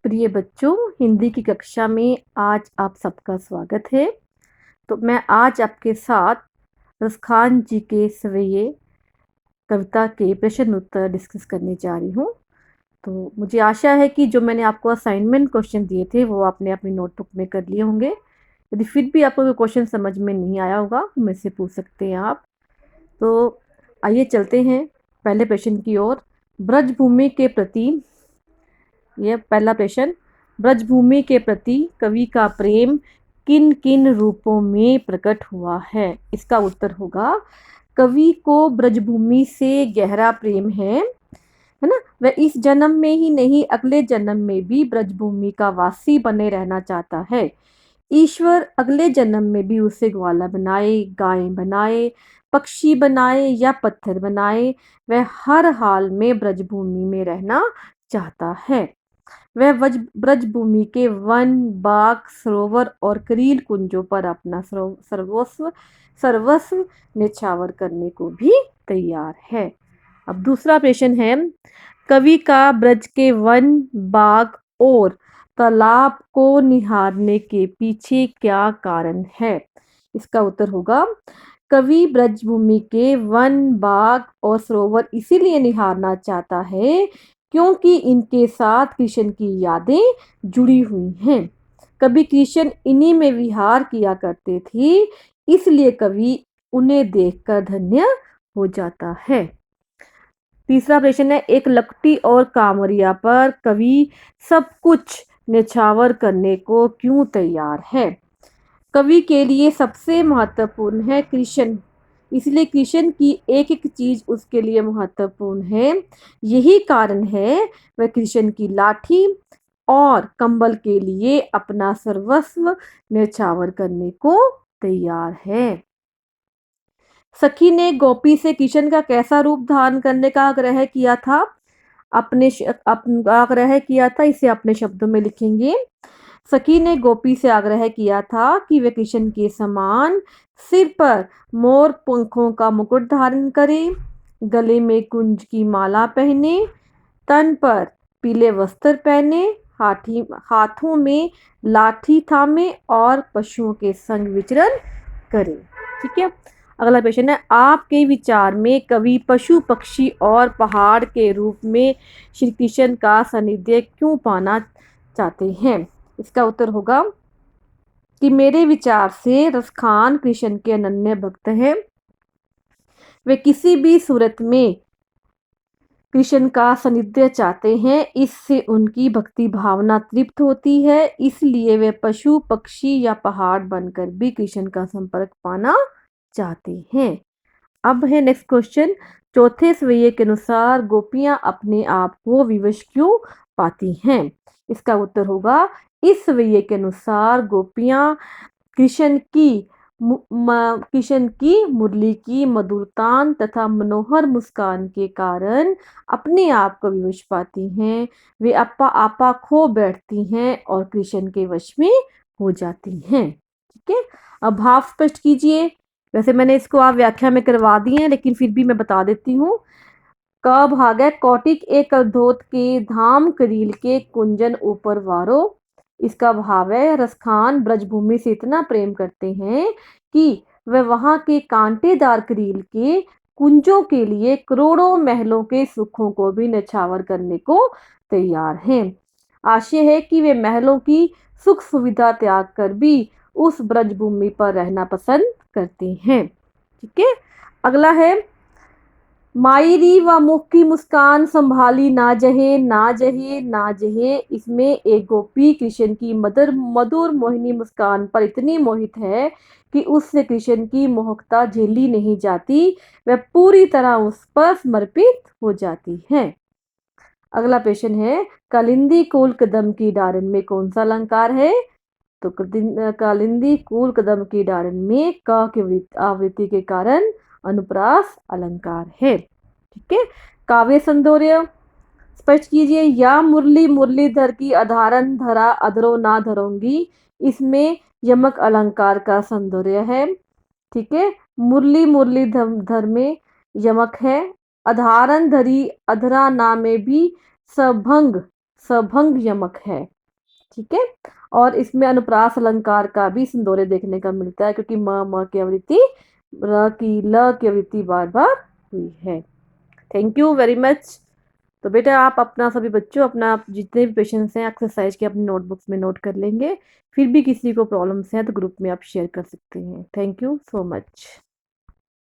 प्रिय बच्चों, हिंदी की कक्षा में आज आप सबका स्वागत है। तो मैं आज आपके साथ रसखान जी के सवैये कविता के प्रश्न उत्तर डिस्कस करने जा रही हूँ। तो मुझे आशा है कि जो मैंने आपको असाइनमेंट क्वेश्चन दिए थे वो आपने अपनी नोटबुक में कर लिए होंगे। यदि फिर भी आपको कोई क्वेश्चन समझ में नहीं आया होगा तो मुझसे पूछ सकते हैं आप। तो आइए चलते हैं पहले प्रश्न की ओर। ब्रजभूमि के प्रति, यह पहला प्रश्न, ब्रजभूमि के प्रति कवि का प्रेम किन किन रूपों में प्रकट हुआ है? इसका उत्तर होगा, कवि को ब्रजभूमि से गहरा प्रेम है ना। वह इस जन्म में ही नहीं अगले जन्म में भी ब्रजभूमि का वासी बने रहना चाहता है। ईश्वर अगले जन्म में भी उसे ग्वाला बनाए, गाय बनाए, पक्षी बनाए या पत्थर बनाए, वह हर हाल में ब्रजभूमि में रहना चाहता है। वह ब्रजभूमि के वन, बाग, सरोवर और करील कुंजों पर अपना सर्वस्व सर्वस्व न्यौछावर करने को भी तैयार है। अब दूसरा प्रश्न है, कवि का ब्रज के वन, बाग और तालाब को निहारने के पीछे क्या कारण है? इसका उत्तर होगा, कवि ब्रजभूमि के वन, बाग और सरोवर इसीलिए निहारना चाहता है क्योंकि इनके साथ कृष्ण की यादें जुड़ी हुई हैं। कभी कृष्ण इन्हीं में विहार किया करते थे, इसलिए कवि उन्हें देखकर धन्य हो जाता है। तीसरा प्रश्न है, एक लकड़ी और कांवरिया पर कवि सब कुछ न्यौछावर करने को क्यों तैयार है? कवि के लिए सबसे महत्वपूर्ण है कृष्ण, इसलिए कृष्ण की एक एक चीज उसके लिए महत्वपूर्ण है। यही कारण है वह कृष्ण की लाठी और कंबल के लिए अपना सर्वस्व न्यौछावर करने को तैयार है। सखी ने गोपी से कृष्ण का कैसा रूप धारण करने का आग्रह किया था? आग्रह किया था, इसे अपने शब्दों में लिखेंगे। सखी ने गोपी से आग्रह किया था कि वे कृष्ण के समान सिर पर मोर पंखों का मुकुट धारण करे, गले में कुंज की माला पहने, तन पर पीले वस्त्र पहने, हाथों में लाठी थामे और पशुओं के संग विचरण करे। ठीक है। अगला प्रश्न है, आपके विचार में कवि पशु, पक्षी और पहाड़ के रूप में श्री कृष्ण का सानिध्य क्यों पाना चाहते हैं? इसका उत्तर होगा कि मेरे विचार से रसखान कृष्ण के अनन्य भक्त हैं। वे किसी भी सूरत में कृष्ण का सानिध्य चाहते हैं, इससे उनकी भक्ति भावना तृप्त होती है, इसलिए वे पशु, पक्षी या पहाड़ बनकर भी कृष्ण का संपर्क पाना चाहते हैं। अब है नेक्स्ट क्वेश्चन, चौथे सवैये के अनुसार गोपियां अपने आप को विवश क्यों पाती हैं? इसका उत्तर होगा, इस सवैये के अनुसार गोपियां कृष्ण की मुरली की मधुरतान तथा मनोहर मुस्कान के कारण अपने आप को विवश पाती हैं। वे आपा आपा खो बैठती हैं और कृष्ण के वश में हो जाती हैं। ठीक है। अब भाव स्पष्ट कीजिए। वैसे मैंने इसको आप व्याख्या में करवा दिए हैं, लेकिन फिर भी मैं बता देती हूँ। क भाग है, कौटिक एक धोत के धाम करील के कुंजन ऊपर वारो। इसका भाव है, रसखान ब्रजभूमि से इतना प्रेम करते हैं कि वह वहां के कांटेदार करील के कुंजों के लिए करोड़ों महलों के सुखों को भी न्यौछावर करने को तैयार हैं। आशय है कि वे महलों की सुख सुविधा त्याग कर भी उस ब्रजभूमि पर रहना पसंद करते हैं। ठीक है। अगला है, मायरी व मुख की मुस्कान संभाली ना जहे ना जहे ना जहे। इसमें एक गोपी कृष्ण की मधुर मधुर मोहिनी मुस्कान पर इतनी मोहित है कि उससे कृष्ण की मोहकता झेली नहीं जाती, वह पूरी तरह उस पर समर्पित हो जाती है। अगला प्रश्न है, कालिंदी कुल कदम की डारन में कौन सा अलंकार है? तो कालिंदी कुल कदम की डारन में क की आवृत्ति के कारण अनुप्रास अलंकार है। ठीक है। काव्य सौंदर्य स्पष्ट कीजिए। या मुरली मुरलीधर की अधारन धरा अधरो ना धरूंगी, इसमें यमक अलंकार का सौंदर्य है। ठीक है। मुरली मुरलीधर में यमक है। अधारन धरी अधरा ना में भी सभंग सभंग यमक है। ठीक है। और इसमें अनुप्रास अलंकार का भी सिंदोरे देखने का मिलता है, क्योंकि म की आवृत्ति र की ल की आवृत्ति बार बार हुई है। Thank you very much. तो बेटा आप अपना सभी बच्चों अपना जितने भी पेशेंट्स हैं एक्सरसाइज के अपनी नोटबुक्स में नोट कर लेंगे। फिर भी किसी को प्रॉब्लम्स हैं तो ग्रुप में आप शेयर कर सकते हैं। Thank you so much.